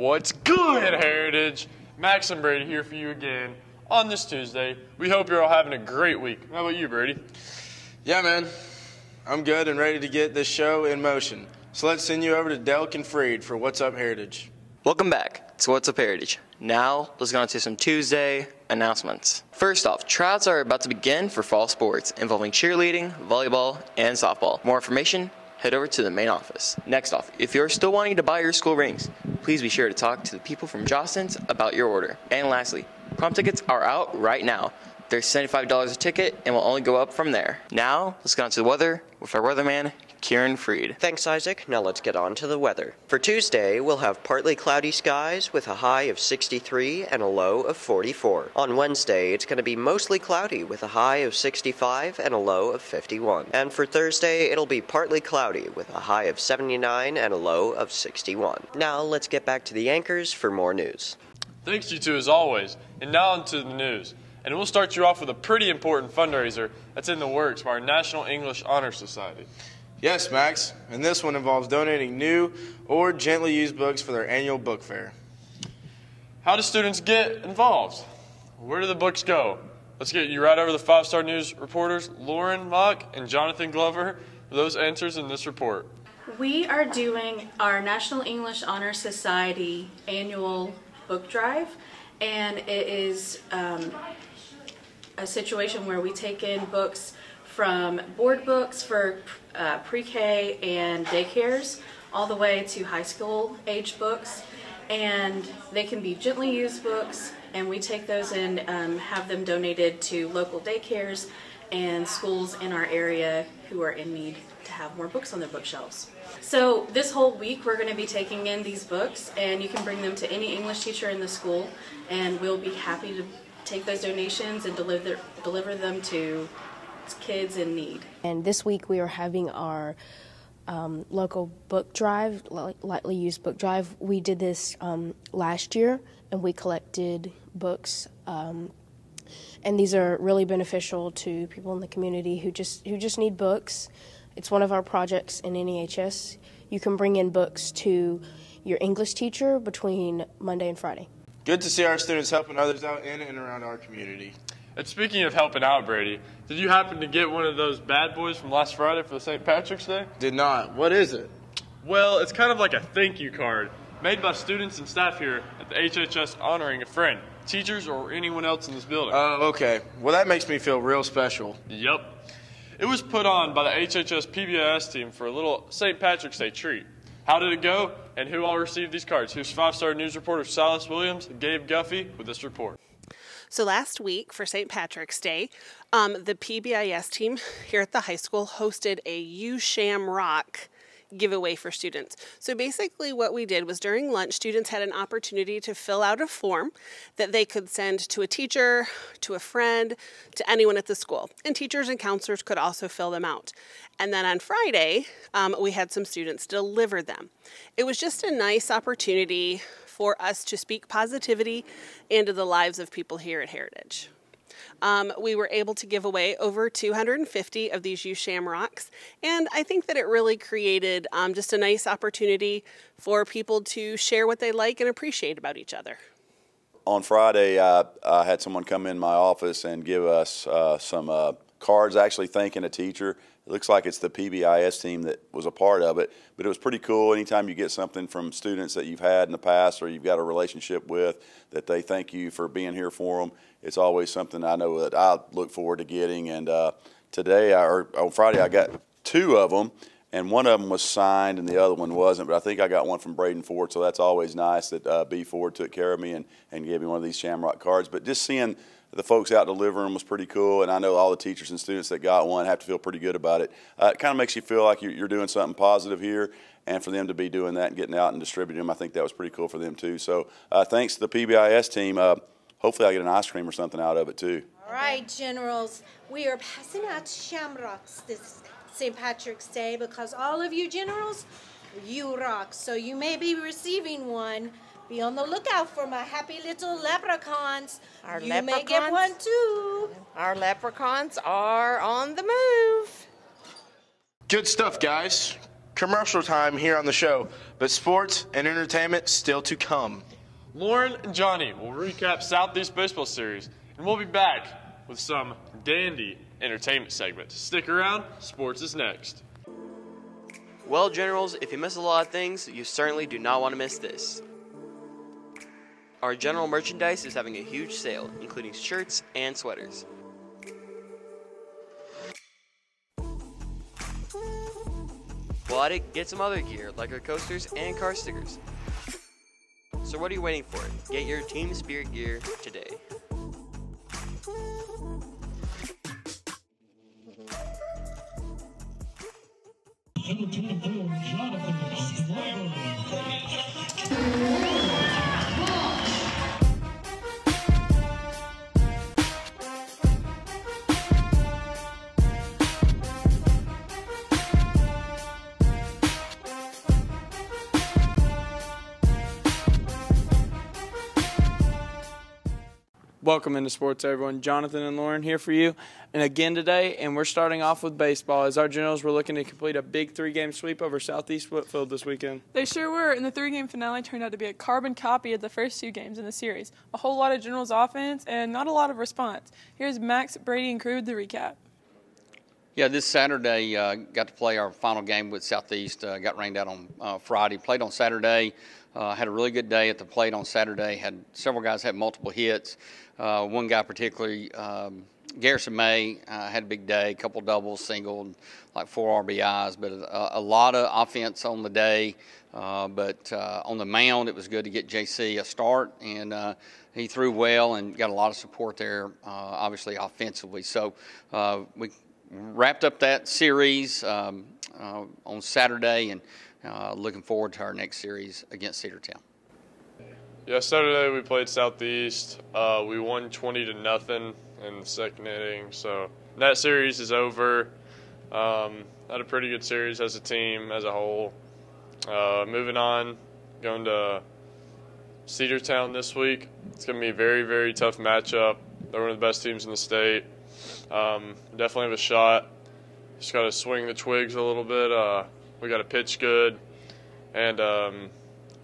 What's good, Heritage? Max and Brady here for you again on this Tuesday. We hope you're all having a great week. How about you, Brady? Yeah, man. I'm good and ready to get this show in motion. So let's send you over to Delk and Freed for What's Up Heritage. Welcome back to What's Up Heritage. Now, let's go on to some Tuesday announcements. First off, tryouts are about to begin for fall sports involving cheerleading, volleyball, and softball. More information, head over to the main office. Next off, if you're still wanting to buy your school rings, please be sure to talk to the people from Jostens about your order. And lastly, prom tickets are out right now. They're $75 a ticket and will only go up from there. Now, let's get on to the weather with our weatherman, Kieran Freed. Thanks, Isaac. Now let's get on to the weather. For Tuesday, we'll have partly cloudy skies with a high of 63 and a low of 44. On Wednesday, it's going to be mostly cloudy with a high of 65 and a low of 51. And for Thursday, it'll be partly cloudy with a high of 79 and a low of 61. Now let's get back to the anchors for more news. Thanks, you two, as always. And now on to the news. And we'll start you off with a pretty important fundraiser that's in the works by our National English Honor Society. Yes, Max, and this one involves donating new or gently used books for their annual book fair. How do students get involved? Where do the books go? Let's get you right over the 5-Star News reporters, Lauren Mock and Jonathan Glover, for those answers in this report. We are doing our National English Honor Society annual book drive, and it is a situation where we take in books from board books for pre-K and daycares all the way to high school age books, and they can be gently used books, and we take those and have them donated to local daycares and schools in our area who are in need to have more books on their bookshelves. So this whole week we're going to be taking in these books, and you can bring them to any English teacher in the school, and we'll be happy to take those donations and deliver them to kids in need. And this week we are having our local book drive, lightly used book drive. We did this last year, and we collected books, and these are really beneficial to people in the community who just need books. It's one of our projects in NEHS. You can bring in books to your English teacher between Monday and Friday. Good to see our students helping others out in and around our community. And speaking of helping out, Brady, did you happen to get one of those bad boys from last Friday for the St. Patrick's Day? Did not. What is it? Well, it's kind of like a thank you card made by students and staff here at the HHS honoring a friend, teachers, or anyone else in this building. Oh, okay. Well, that makes me feel real special. Yep. It was put on by the HHS PBIS team for a little St. Patrick's Day treat. How did it go, and who all received these cards? Here's 5-Star News reporter Silas Williams and Gabe Guffey with this report. So last week for St. Patrick's Day, the PBIS team here at the high school hosted a You Shamrock giveaway for students. So basically what we did was during lunch, students had an opportunity to fill out a form that they could send to a teacher, to a friend, to anyone at the school. And teachers and counselors could also fill them out. And then on Friday, we had some students deliver them. It was just a nice opportunity for us to speak positivity into the lives of people here at Heritage. We were able to give away over 250 of these You Shamrocks, and I think that it really created just a nice opportunity for people to share what they like and appreciate about each other. On Friday, I had someone come in my office and give us some cards actually thanking a teacher. It looks like it's the PBIS team that was a part of it, but it was pretty cool. Anytime you get something from students that you've had in the past or you've got a relationship with, that they thank you for being here for them, it's always something I know that I look forward to getting. And today, or on Friday, I got 2 of them, and one of them was signed and the other one wasn't, but I think I got one from Braden Ford, so that's always nice that B. Ford took care of me and gave me one of these Shamrock cards. But just seeing the folks out delivering them was pretty cool, and I know all the teachers and students that got one have to feel pretty good about it. It kind of makes you feel like you're doing something positive here, and for them to be doing that and getting out and distributing them, I think that was pretty cool for them too. So thanks to the PBIS team. Hopefully I get an ice cream or something out of it too. All right, Generals, we are passing out Shamrocks this St. Patrick's Day because all of you Generals, you rock. So you may be receiving one. Be on the lookout for my happy little leprechauns. You may get one too. Our leprechauns are on the move. Good stuff, guys. commercial time here on the show, but sports and entertainment still to come. Lauren and Johnny will recap Southeast Baseball Series, and we'll be back with some dandy entertainment segments. Stick around, sports is next. Well, Generals, if you miss a lot of things, you certainly do not want to miss this. Our general merchandise is having a huge sale, including shirts and sweaters. While at it, get some other gear like our coasters and car stickers. So what are you waiting for? Get your Team Spirit gear today. Welcome into sports, everyone. Jonathan and Lauren here for you. And again today, and we're starting off with baseball. As our Generals were looking to complete a big 3-game sweep over Southeast Whitfield this weekend. They sure were, and the 3-game finale turned out to be a carbon copy of the first 2 games in the series. A whole lot of Generals offense and not a lot of response. Here's Max, Brady, and crew with the recap. Yeah, this Saturday got to play our final game with Southeast. Got rained out on Friday. Played on Saturday. Had a really good day at the plate on Saturday. Had several guys had multiple hits. One guy particularly, Garrison May, had a big day. A couple doubles, singled, like 4 RBIs. But a lot of offense on the day. But on the mound, it was good to get JC a start, and he threw well and got a lot of support there, obviously offensively. So we wrapped up that series on Saturday, and looking forward to our next series against Cedartown. Yeah, Saturday we played Southeast. We won 20-0 in the second inning, so that series is over. Had a pretty good series as a team, as a whole. Moving on, going to Cedartown this week. It's going to be a very, very tough matchup. They're one of the best teams in the state. Definitely have a shot. Just got to swing the twigs a little bit. We got to pitch good. And,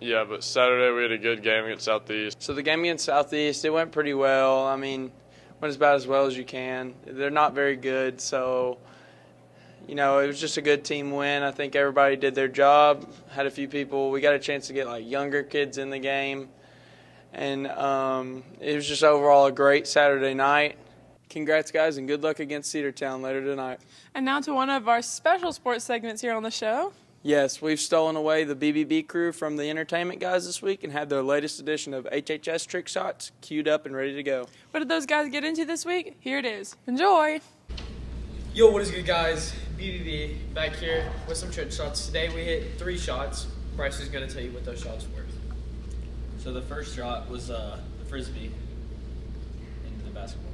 yeah, but Saturday we had a good game against Southeast. So the game against Southeast, it went pretty well. I mean, went about as well as you can. They're not very good, so, you know, it was just a good team win. I think everybody did their job. Had a few people. We got a chance to get, like, younger kids in the game. And it was just overall a great Saturday night. Congrats, guys, and good luck against Cedartown later tonight. And now to one of our special sports segments here on the show. Yes, we've stolen away the BBB crew from the entertainment guys this week and had their latest edition of HHS trick shots queued up and ready to go. What did those guys get into this week? Here it is. Enjoy! Yo, what is good, guys? BBB back here with some trick shots. Today we hit 3 shots. Bryce is going to tell you what those shots were. So the first shot was the frisbee into the basketball.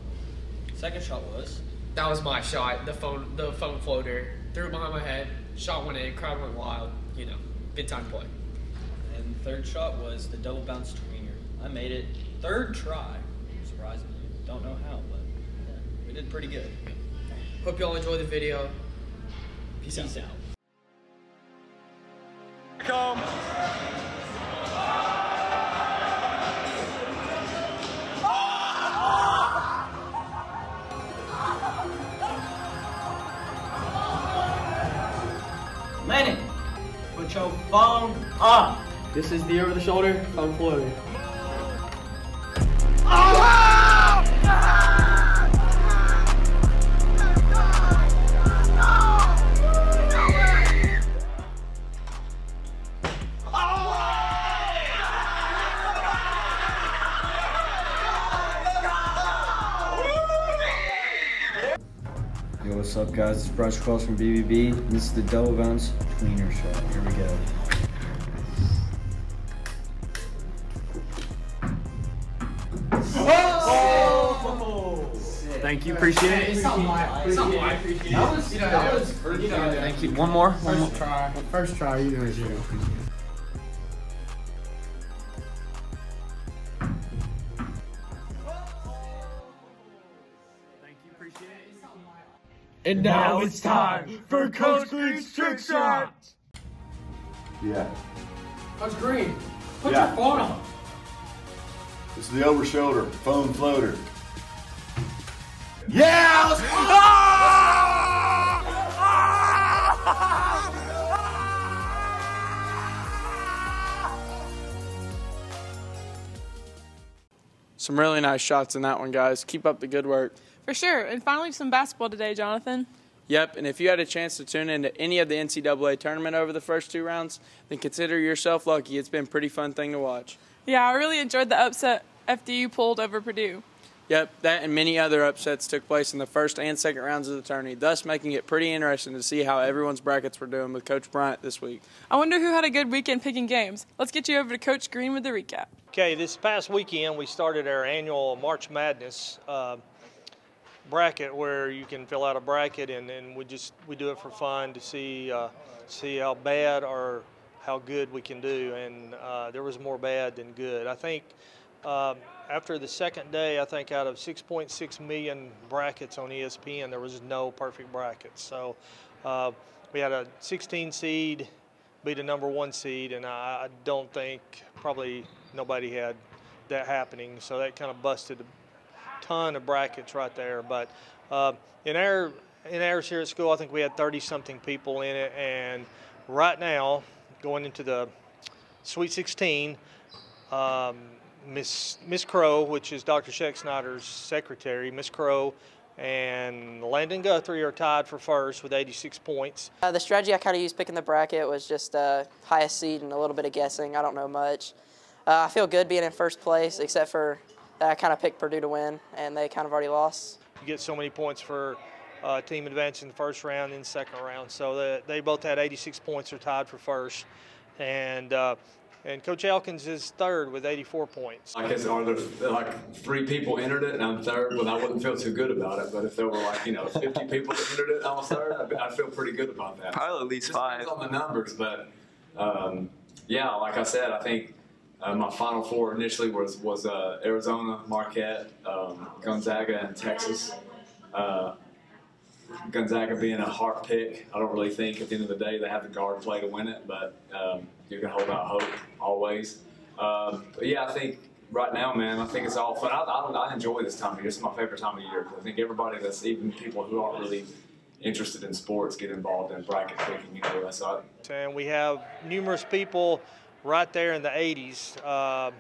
Second shot was? That was my shot, the phone floater. Threw it behind my head, shot went in, crowd went wild. You know, good time play. And the third shot was the double bounce tweener. I made it 3rd try, surprisingly. Don't know how, but yeah, we did pretty good. Hope y'all enjoy the video. Peace out. Come. Lennon, put your phone up. This is the over-the-shoulder phone floater. Yo, what's up, guys? It's Bryce Cross from BBB. This is the double bounce tweener shot. Here we go. Oh! Thank you, appreciate it. Thank you. One more. First try, you know it's you. And now it's time for Coach Green's Trick Shot! Yeah. Coach Green, put Yeah. your phone on. This is the over-shoulder foam floater. Yeah! Let's Some really nice shots in that one, guys. Keep up the good work. For sure. And finally, some basketball today, Jonathan. Yep, and if you had a chance to tune into any of the NCAA tournament over the first 2 rounds, then consider yourself lucky. It's been a pretty fun thing to watch. Yeah, I really enjoyed the upset FDU pulled over Purdue. Yep, that and many other upsets took place in the first and second rounds of the tourney, thus making it pretty interesting to see how everyone's brackets were doing with Coach Bryant this week. I wonder who had a good weekend picking games. Let's get you over to Coach Green with the recap. Okay, this past weekend we started our annual March Madness bracket, where you can fill out a bracket, and we do it for fun to see how bad or how good we can do, and there was more bad than good. I think after the second day, I think out of 6.6 million brackets on ESPN, there was no perfect brackets. So we had a 16 seed beat a number 1 seed, and I don't think probably nobody had that happening. So that kind of busted a ton of brackets right there. But in ours here at school, I think we had 30-something people in it, and right now, going into the Sweet 16, Miss Crow, which is Dr. Scheck-Snyder's secretary, Miss Crow and Landon Guthrie are tied for first with 86 points. The strategy I kind of used picking the bracket was just highest seed and a little bit of guessing. I don't know much. I feel good being in first place, except for that I kind of picked Purdue to win, and they kind of already lost. You get so many points for team advancing the first round and second round. So they both had 86 points, are tied for first. And Coach Elkins is third with 84 points. I guess are there like 3 people entered it and I'm third? Well, I wouldn't feel too good about it. But if there were 50 people that entered it and I was third, I'd feel pretty good about that. Probably at least 5. Depends on the numbers, but yeah, like I said, I think my Final Four initially was Arizona, Marquette, Gonzaga, and Texas. Gonzaga being a heart pick, I don't really think at the end of the day they have the guard play to win it, but you can hold out hope always. But yeah, I think right now, man, I think it's all fun. I enjoy this time of year. It's my favorite time of year because I think everybody even people who aren't really interested in sports get involved in bracket picking. And we have numerous people right there in the 80s.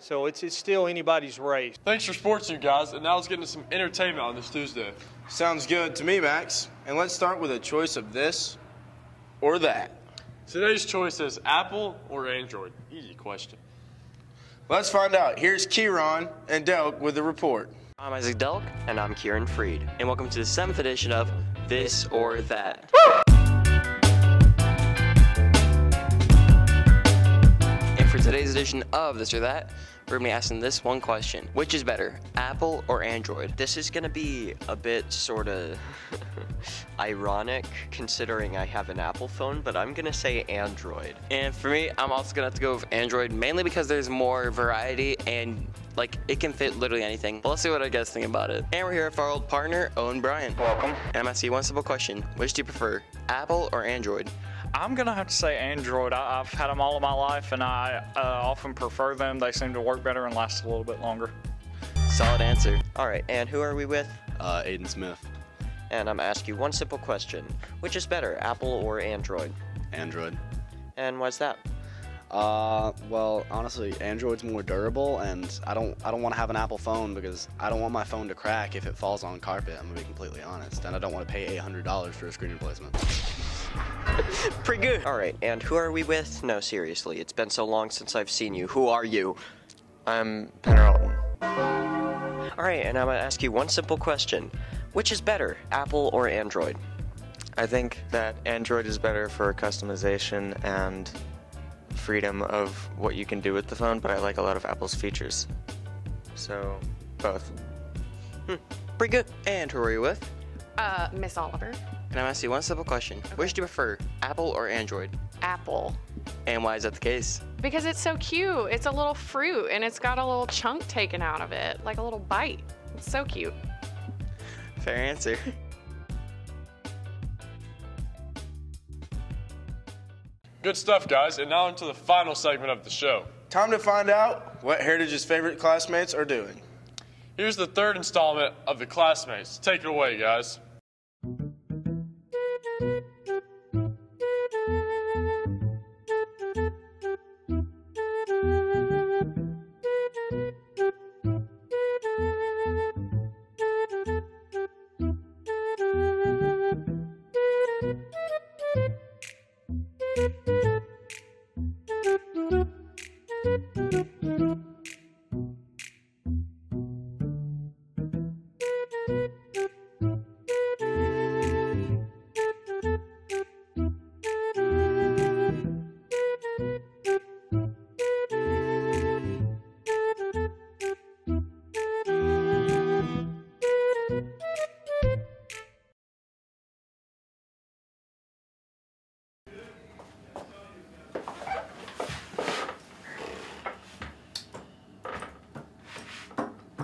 So it's still anybody's race. Thanks for sports, you guys. And now let's get into some entertainment on this Tuesday. Sounds good to me, Max. And let's start with a choice of this or that. Today's choice is Apple or Android. Easy question. Let's find out. Here's Kieran and Delk with the report. I'm Isaac Delk. And I'm Kieran Freed. And welcome to the 7th edition of This or That. And for today's edition of This or That, we're going to be asking this one question. Which is better, Apple or Android? This is going to be a bit sort of ironic considering I have an Apple phone, but I'm going to say Android. And for me, I'm also going to have to go with Android, mainly because there's more variety and it can fit literally anything. But let's see what our guys think about it. And we're here with our old partner, Owen Bryant. Welcome. And I'm asking you one simple question. Which do you prefer, Apple or Android? I'm going to have to say Android. I've had them all of my life, and I often prefer them. They seem to work better and last a little bit longer. Solid answer. All right, and who are we with? Aiden Smith. And I'm going to ask you one simple question. Which is better, Apple or Android? Android. And why's that? Well, honestly, Android's more durable, and I don't want to have an Apple phone because I don't want my phone to crack if it falls on carpet. I'm gonna be completely honest, and I don't want to pay $800 for a screen replacement. Pretty good. All right, and who are we with? No, seriously, it's been so long since I've seen you. Who are you? I'm Penralton. All right, and I'm gonna ask you one simple question. Which is better, Apple or Android? I think that Android is better for customization and freedom of what you can do with the phone, but I like a lot of Apple's features. So, both. Pretty good. And who are you with? Miss Oliver. And I'm asking you one simple question. Okay. Which do you prefer, Apple or Android? Apple. And why is that the case? Because it's so cute. It's a little fruit, and it's got a little chunk taken out of it, like a little bite. It's so cute. Fair answer. Good stuff, guys. And now into the final segment of the show. Time to find out what Heritage's favorite classmates are doing. Here's the third installment of the Classmates. Take it away, guys.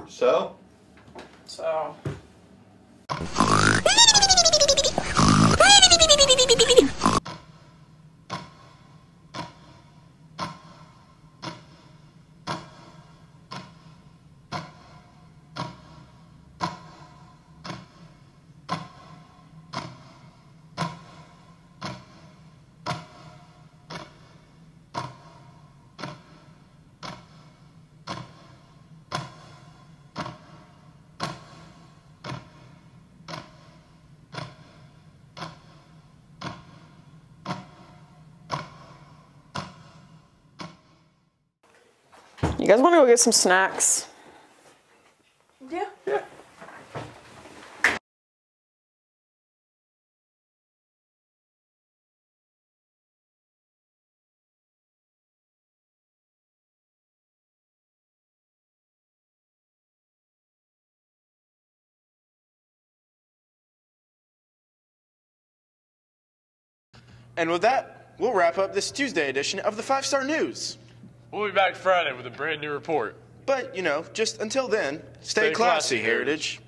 So? You guys want to go get some snacks? Yeah. And with that, we'll wrap up this Tuesday edition of the 5-Star News. We'll be back Friday with a brand new report. But, just until then, stay classy, Heritage.